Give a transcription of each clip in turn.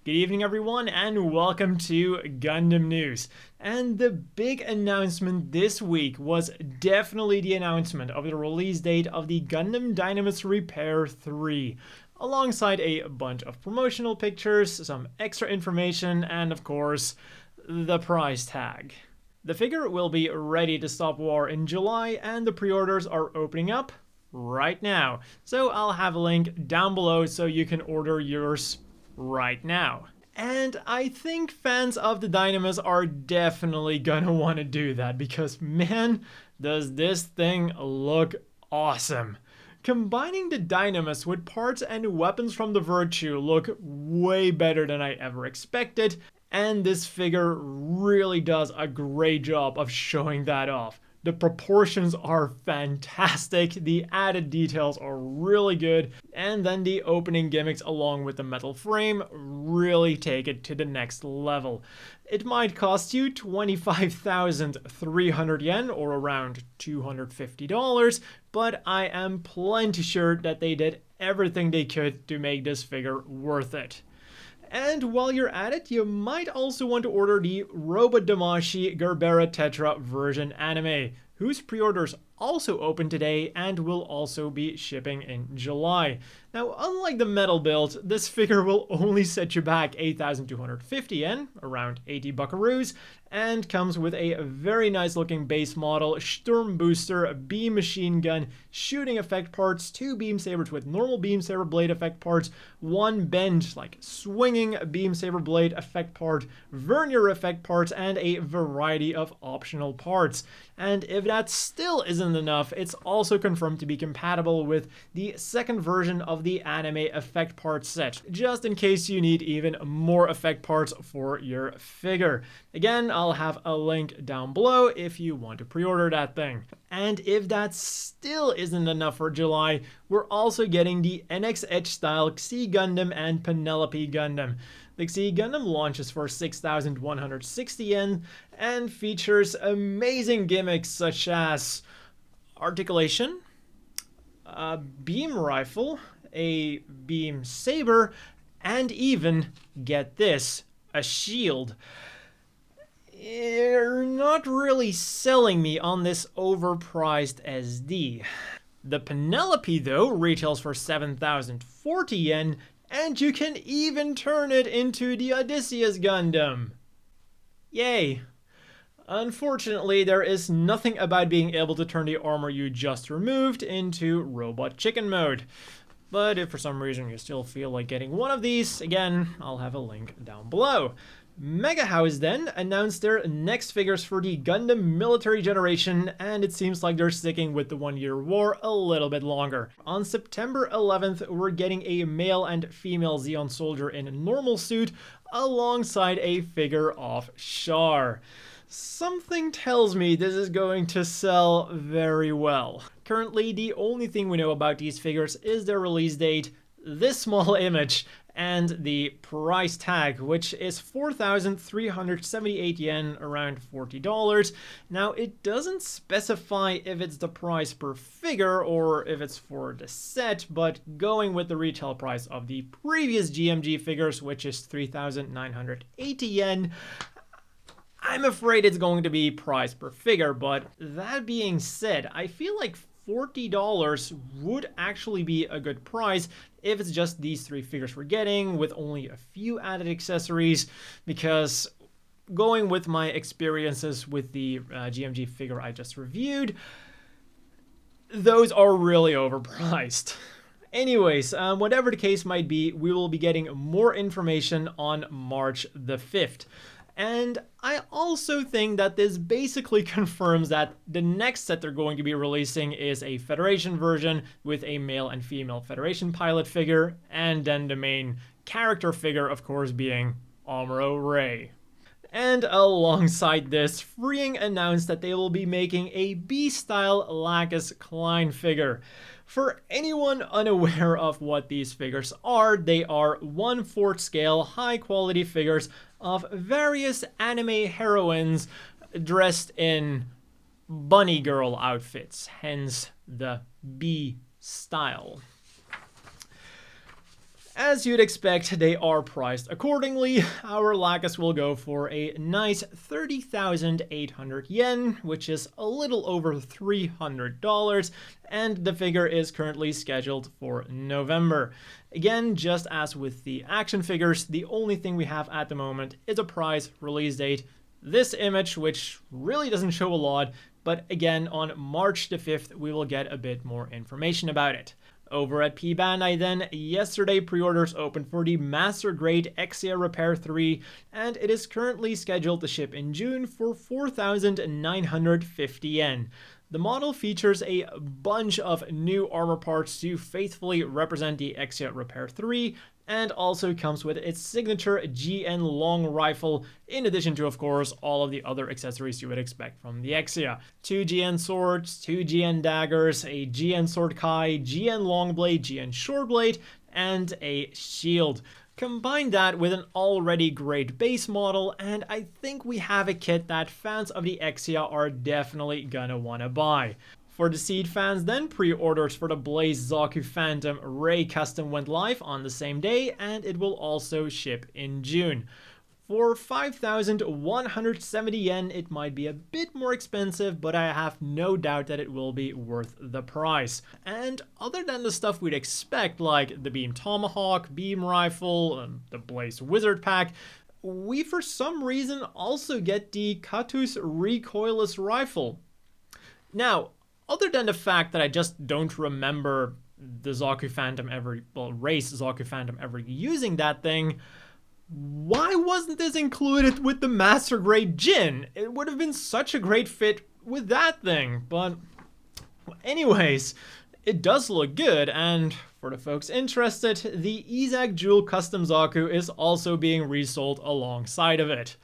Good evening everyone and welcome to Gundam News. And the big announcement this week was definitely the announcement of the release date of the Gundam Dynames Repair III, alongside a bunch of promotional pictures, some extra information, and of course, the price tag. The figure will be ready to stop war in July and the pre-orders are opening up right now. So I'll have a link down below so you can order yours right now. And I think fans of the Dynames are definitely gonna want to do that because man, does this thing look awesome. Combining the Dynames with parts and weapons from the Virtue look way better than I ever expected, and this figure really does a great job of showing that off. The proportions are fantastic, the added details are really good, and then the opening gimmicks along with the metal frame really take it to the next level. It might cost you 25,300 yen or around $250, but I am plenty sure that they did everything they could to make this figure worth it. And while you're at it, you might also want to order the Robot Damashii Gerbera Tetra version anime, whose pre-orders also open today and will also be shipping in July. Now, unlike the metal build, this figure will only set you back 8,250 yen, around 80 buckaroos, and comes with a very nice looking base model, Sturm Booster, beam machine gun, shooting effect parts, 2 beam sabers with normal beam saber blade effect parts, 1 bend, like swinging beam saber blade effect part, vernier effect parts, and a variety of optional parts. And if that still isn't enough, it's also confirmed to be compatible with the second version of the anime effect parts set, just in case you need even more effect parts for your figure. Again, I'll have a link down below if you want to pre-order that thing. And if that still isn't enough for July, we're also getting the NX Edge style Exia Gundam and Penelope Gundam. The Exia Gundam launches for 6,160 yen and features amazing gimmicks such as articulation, a beam rifle, a beam saber, and even, get this, a shield. You're not really selling me on this overpriced SD. The Penelope, though, retails for 7,040 yen, and you can even turn it into the Odysseus Gundam. Yay. Unfortunately, there is nothing about being able to turn the armor you just removed into robot chicken mode. But if for some reason you still feel like getting one of these, again, I'll have a link down below. Mega House then announced their next figures for the Gundam military generation, and it seems like they're sticking with the 1-year war a little bit longer. On September 11th, we're getting a male and female Zeon soldier in a normal suit alongside a figure of Char. Something tells me this is going to sell very well. Currently, the only thing we know about these figures is their release date, this small image, and the price tag, which is 4,378 yen, around $40. Now, it doesn't specify if it's the price per figure or if it's for the set, but going with the retail price of the previous GMG figures, which is 3,980 yen, I'm afraid it's going to be price per figure. But that being said, I feel like $40 would actually be a good price if it's just these 3 figures we're getting with only a few added accessories, because going with my experiences with the GMG figure I just reviewed, those are really overpriced. Anyways, whatever the case might be, we will be getting more information on March the 5th. And I also think that this basically confirms that the next set they're going to be releasing is a Federation version with a male and female Federation pilot figure, and then the main character figure, of course, being Amuro Ray. And alongside this, Freeing announced that they will be making a B-style Lacus Klein figure. For anyone unaware of what these figures are, they are 1/4 scale, high-quality figures of various anime heroines dressed in bunny girl outfits, hence the B style. As you'd expect, they are priced accordingly. Our Lacus will go for a nice 30,800 yen, which is a little over $300, and the figure is currently scheduled for November. Again, just as with the action figures, the only thing we have at the moment is a price release date. This image, which really doesn't show a lot, but again, on March the 5th, we will get a bit more information about it. Over at p-bandai then, yesterday pre-orders opened for the Master Grade Exia Repair III, and it is currently scheduled to ship in June for 4,950 yen. The model features a bunch of new armor parts to faithfully represent the Exia Repair III, and also comes with its signature GN long rifle, in addition to, of course, all of the other accessories you would expect from the Exia. 2 GN swords, 2 GN daggers, a GN sword kai, GN long blade, GN short blade, and a shield. Combine that with an already great base model, and I think we have a kit that fans of the Exia are definitely gonna wanna buy. For the Seed fans then, pre-orders for the Blaze Zaku Phantom Ray Custom went live on the same day, and it will also ship in June. For 5,170 yen, it might be a bit more expensive, but I have no doubt that it will be worth the price. And other than the stuff we'd expect, like the Beam Tomahawk, Beam Rifle, the Blaze Wizard Pack, we for some reason also get the Katus Recoilless Rifle. Now, other than the fact that I just don't remember the Zaku Phantom Race Zaku Phantom ever using that thing, why wasn't this included with the Master Grade Jin? It would have been such a great fit with that thing, but anyways, it does look good, and for the folks interested, the Izak Jewel Custom Zaku is also being resold alongside of it.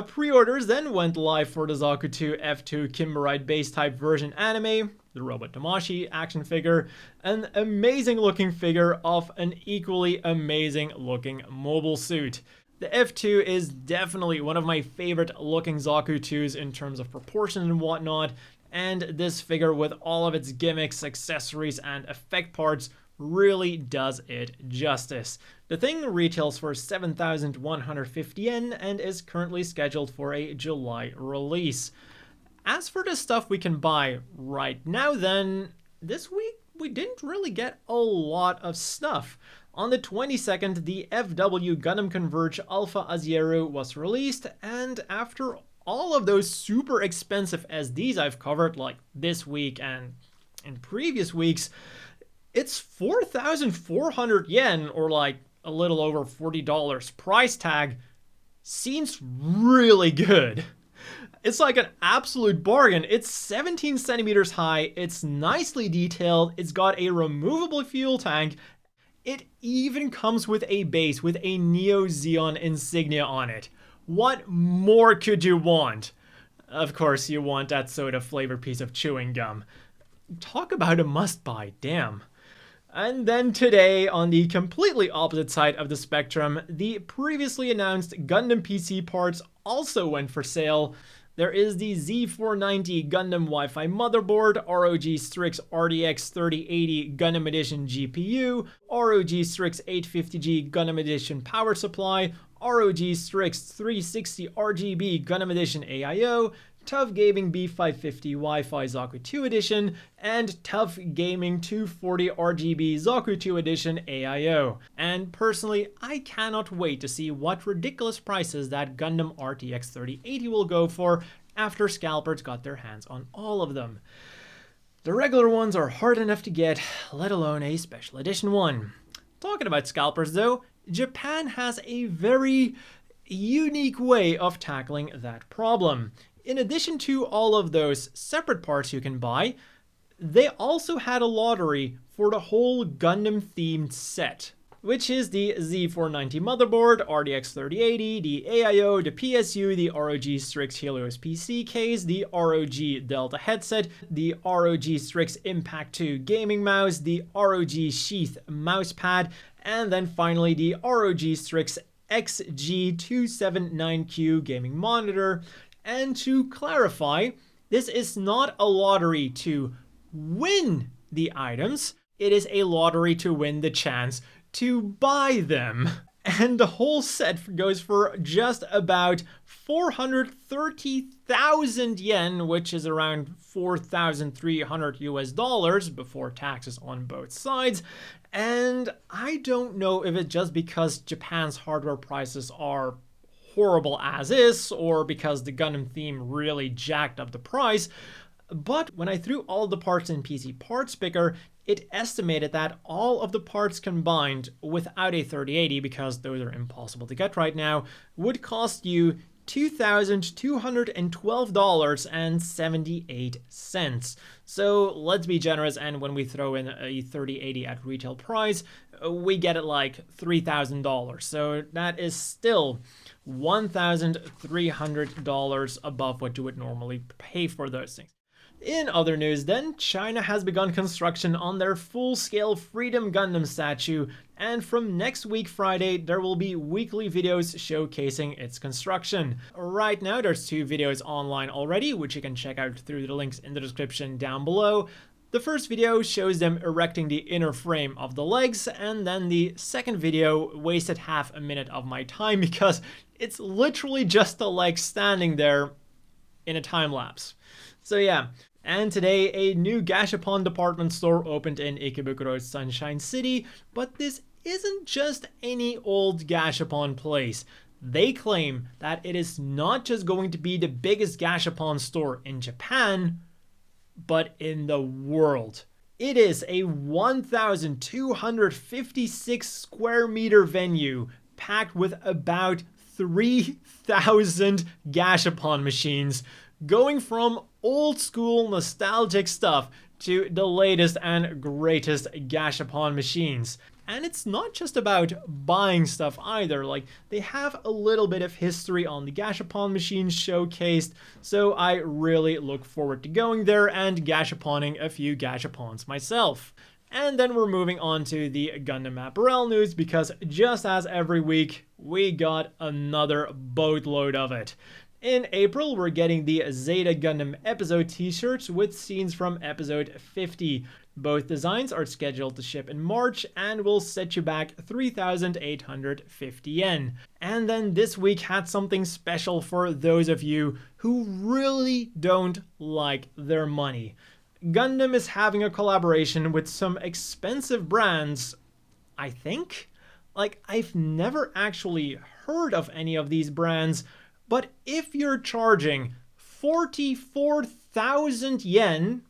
Pre-orders then went live for the Zaku 2 F2 Kimbareid base type version anime, the robot Damashii action figure, an amazing looking figure of an equally amazing looking mobile suit. The F2 is definitely one of my favorite looking Zaku 2s in terms of proportion and whatnot, and this figure with all of its gimmicks, accessories, and effect parts really does it justice. The thing retails for 7,150 yen and is currently scheduled for a July release. As for the stuff we can buy right now then, this week we didn't really get a lot of stuff. On the 22nd, the FW Gundam Converge Alpha Azieru was released, and after all of those super expensive SDs I've covered like this week and in previous weeks, it's 4,400 yen, or like a little over $40 price tag. Seems really good. It's like an absolute bargain. It's 17 centimeters high, it's nicely detailed, it's got a removable fuel tank, it even comes with a base with a Neo Zeon insignia on it. What more could you want? Of course, you want that soda flavored piece of chewing gum. Talk about a must-buy, damn. And then today, on the completely opposite side of the spectrum, the previously announced Gundam PC Parts also went for sale. There is the Z490 Gundam Wi-Fi motherboard, ROG Strix RDX 3080 Gundam Edition GPU, ROG Strix 850G Gundam Edition power supply, ROG Strix 360 RGB Gundam Edition AIO, TUF Gaming B550 Wi-Fi Zaku 2 Edition, and TUF Gaming 240 RGB Zaku 2 Edition AIO. And personally, I cannot wait to see what ridiculous prices that Gundam RTX 3080 will go for after scalpers got their hands on all of them. The regular ones are hard enough to get, let alone a special edition one. Talking about scalpers though, Japan has a very unique way of tackling that problem. In addition to all of those separate parts you can buy, they also had a lottery for the whole Gundam themed set, which is the Z490 motherboard, RDX 3080, the AIO, the PSU, the ROG Strix Helios PC case, the ROG Delta headset, the ROG Strix Impact 2 gaming mouse, the ROG Sheath mousepad, and then finally the ROG Strix XG279Q gaming monitor. And to clarify, this is not a lottery to win the items, it is a lottery to win the chance to buy them. And the whole set goes for just about 430,000 yen, which is around 4,300 US dollars before taxes on both sides. And I don't know if it's just because Japan's hardware prices are horrible as is, or because the Gundam theme really jacked up the price. But when I threw all the parts in PC Parts Picker, it estimated that all of the parts combined without a 3080, because those are impossible to get right now, would cost you $2,212.78. So let's be generous, and when we throw in a 3080 at retail price, we get it like $3,000. So that is still $1,300 above what you would normally pay for those things. In other news then, China has begun construction on their full-scale Freedom Gundam statue, and from next week Friday there will be weekly videos showcasing its construction. Right now there's 2 videos online already, which you can check out through the links in the description down below. The first video shows them erecting the inner frame of the legs, and then the second video wasted half a minute of my time because it's literally just the legs standing there in a time lapse. So yeah. And today, a new Gashapon department store opened in Ikebukuro's Sunshine City, but this isn't just any old Gashapon place. They claim that it is not just going to be the biggest Gashapon store in Japan, but in the world. It is a 1,256 square meter venue packed with about 3,000 Gashapon machines, going from old school nostalgic stuff to the latest and greatest Gashapon machines. And it's not just about buying stuff either, like they have a little bit of history on the Gashapon machines showcased, so I really look forward to going there and Gashaponing a few Gashapons myself. And then we're moving on to the Gundam Apparel news, because just as every week, we got another boatload of it. In April, we're getting the Zeta Gundam episode t-shirts with scenes from episode 50. Both designs are scheduled to ship in March and will set you back 3,850 yen. And then this week had something special for those of you who really don't like their money. Gundam is having a collaboration with some expensive brands, I think? Like, I've never actually heard of any of these brands, but if you're charging 44,000 yen,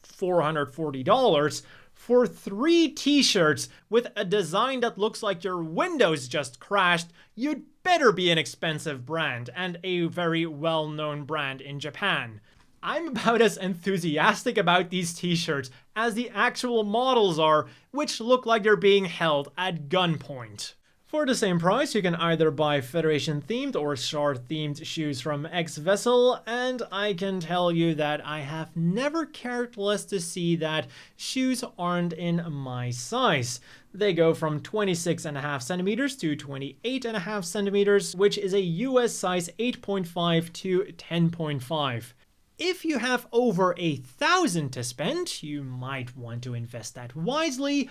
$440, for 3 t-shirts with a design that looks like your Windows just crashed, you'd better be an expensive brand, and a very well-known brand in Japan. I'm about as enthusiastic about these t-shirts as the actual models are, which look like they're being held at gunpoint. For the same price, you can either buy Federation-themed or Char-themed shoes from X-Vessel, and I can tell you that I have never cared less to see that shoes aren't in my size. They go from 26.5 centimeters to 28.5 centimeters, which is a US size 8.5 to 10.5. If you have over 1,000 to spend, you might want to invest that wisely.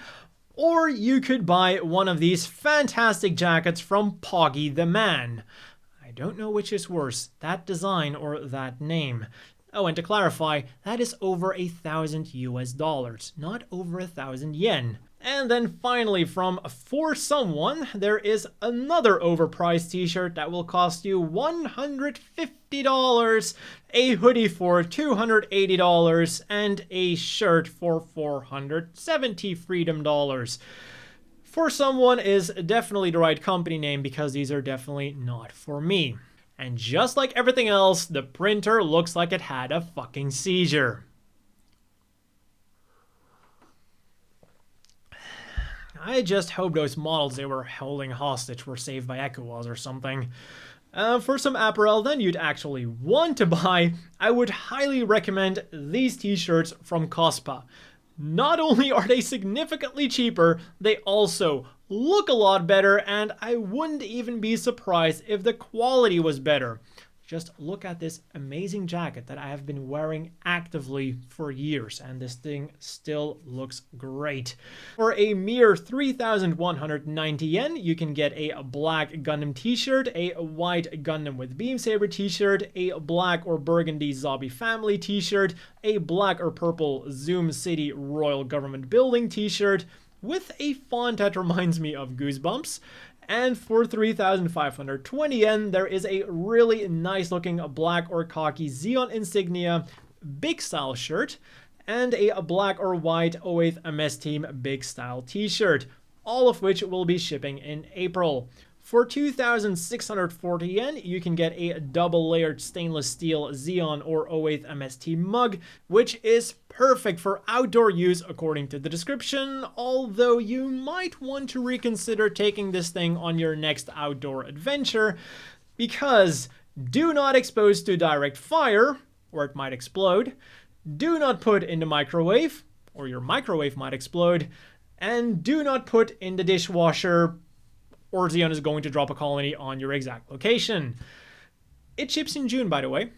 Or you could buy one of these fantastic jackets from Poggy the Man. I don't know which is worse, that design or that name. Oh, and to clarify, that is over 1,000 US dollars, not over 1,000 yen. And then finally, from For Someone, there is another overpriced t-shirt that will cost you $150, a hoodie for $280, and a shirt for $470 freedom dollars. For Someone is definitely the right company name, because these are definitely not for me. And just like everything else, the printer looks like it had a fucking seizure. I just hope those models they were holding hostage were saved by ECOWAS or something. For some apparel then you'd actually want to buy, I would highly recommend these t-shirts from Cospa. Not only are they significantly cheaper, they also look a lot better, and I wouldn't even be surprised if the quality was better. Just look at this amazing jacket that I have been wearing actively for years, and this thing still looks great. For a mere 3,190 yen, you can get a black Gundam t-shirt, a white Gundam with Beam Saber t-shirt, a black or burgundy Zombie Family t-shirt, a black or purple Zoom City Royal Government Building t-shirt, with a font that reminds me of Goosebumps. And for 3,520 yen, there is a really nice looking black or khaki Zeon insignia big style shirt and a black or white 08th MS Team big style t-shirt, all of which will be shipping in April. For 2,640 yen, you can get a double layered stainless steel Zeon or 08th MST mug, which is perfect for outdoor use according to the description, although you might want to reconsider taking this thing on your next outdoor adventure, because do not expose to direct fire, or it might explode, do not put in the microwave, or your microwave might explode, and do not put in the dishwasher, or Zeon is going to drop a colony on your exact location. It ships in June, by the way.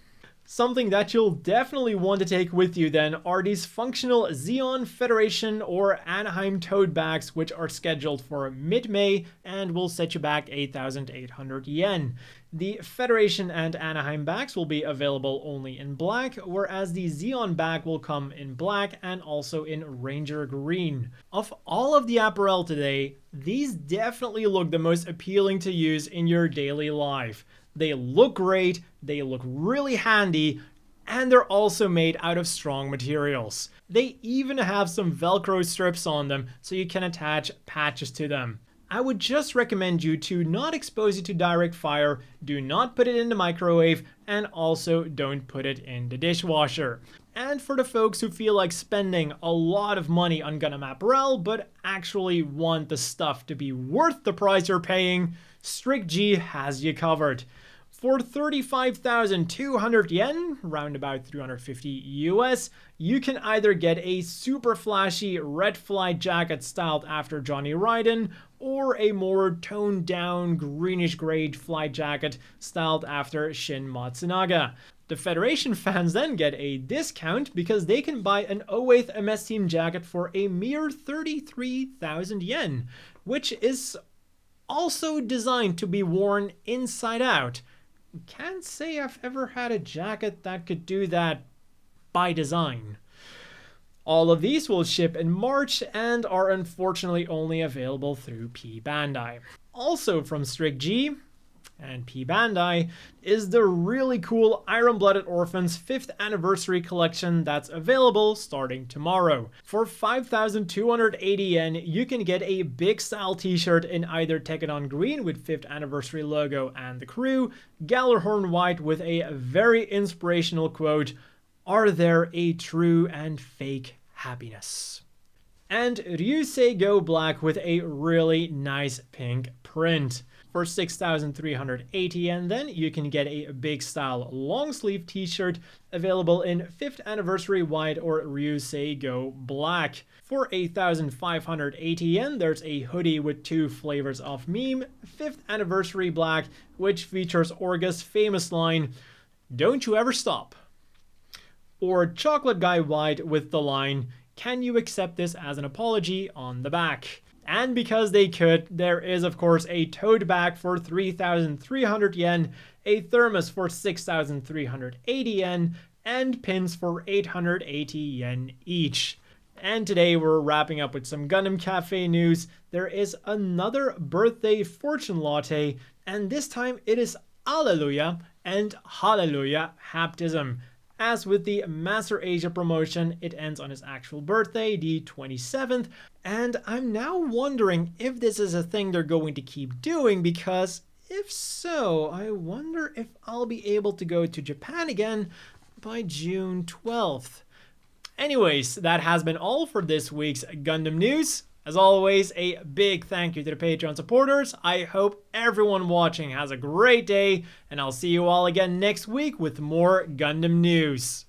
Something that you'll definitely want to take with you then are these functional Zeon, Federation, or Anaheim tote bags, which are scheduled for mid-May and will set you back 8,800 yen. The Federation and Anaheim bags will be available only in black, whereas the Zeon bag will come in black and also in Ranger Green. Of all of the apparel today, these definitely look the most appealing to use in your daily life. They look great, they look really handy, and they're also made out of strong materials. They even have some Velcro strips on them so you can attach patches to them. I would just recommend you to not expose it to direct fire, do not put it in the microwave, and also don't put it in the dishwasher. And for the folks who feel like spending a lot of money on Gundam Apparel but actually want the stuff to be worth the price you're paying, Strict G has you covered. For 35,200 yen, round about 350 US, you can either get a super flashy red flight jacket styled after Johnny Raiden, or a more toned down greenish gray flight jacket styled after Shin Matsunaga. The Federation fans then get a discount because they can buy an 08th MS Team jacket for a mere 33,000 yen, which is also designed to be worn inside out. Can't say I've ever had a jacket that could do that by design. All of these will ship in March and are unfortunately only available through p-bandai. Also from Strict G and p-bandai is the really cool Iron-Blooded Orphans 5th anniversary collection that's available starting tomorrow. For 5,280 yen, you can get a big style t-shirt in either Tekadon Green with 5th anniversary logo and the crew, Gallarhorn White with a very inspirational quote, "Are there a true and fake happiness?" And Ryusei Go Black with a really nice pink print. For 6,380 yen then, you can get a big style long sleeve t-shirt available in 5th anniversary white or Ryusei Go Black. For 8,580 yen, there's a hoodie with 2 flavors of meme, 5th anniversary black, which features Orga's famous line, "Don't you ever stop." Or Chocolate Guy White with the line, "Can you accept this as an apology?" on the back. And because they could, there is of course a tote bag for 3,300 yen, a thermos for 6,380 yen, and pins for 880 yen each. And today we're wrapping up with some Gundam Café news. There is another birthday fortune latte, and this time it is Alleluia and Hallelujah Haptism. As with the Master Asia promotion, it ends on his actual birthday, the 27th, and I'm now wondering if this is a thing they're going to keep doing, because if so, I wonder if I'll be able to go to Japan again by June 12th. Anyways, that has been all for this week's Gundam news. As always, a big thank you to the Patreon supporters. I hope everyone watching has a great day, and I'll see you all again next week with more Gundam news.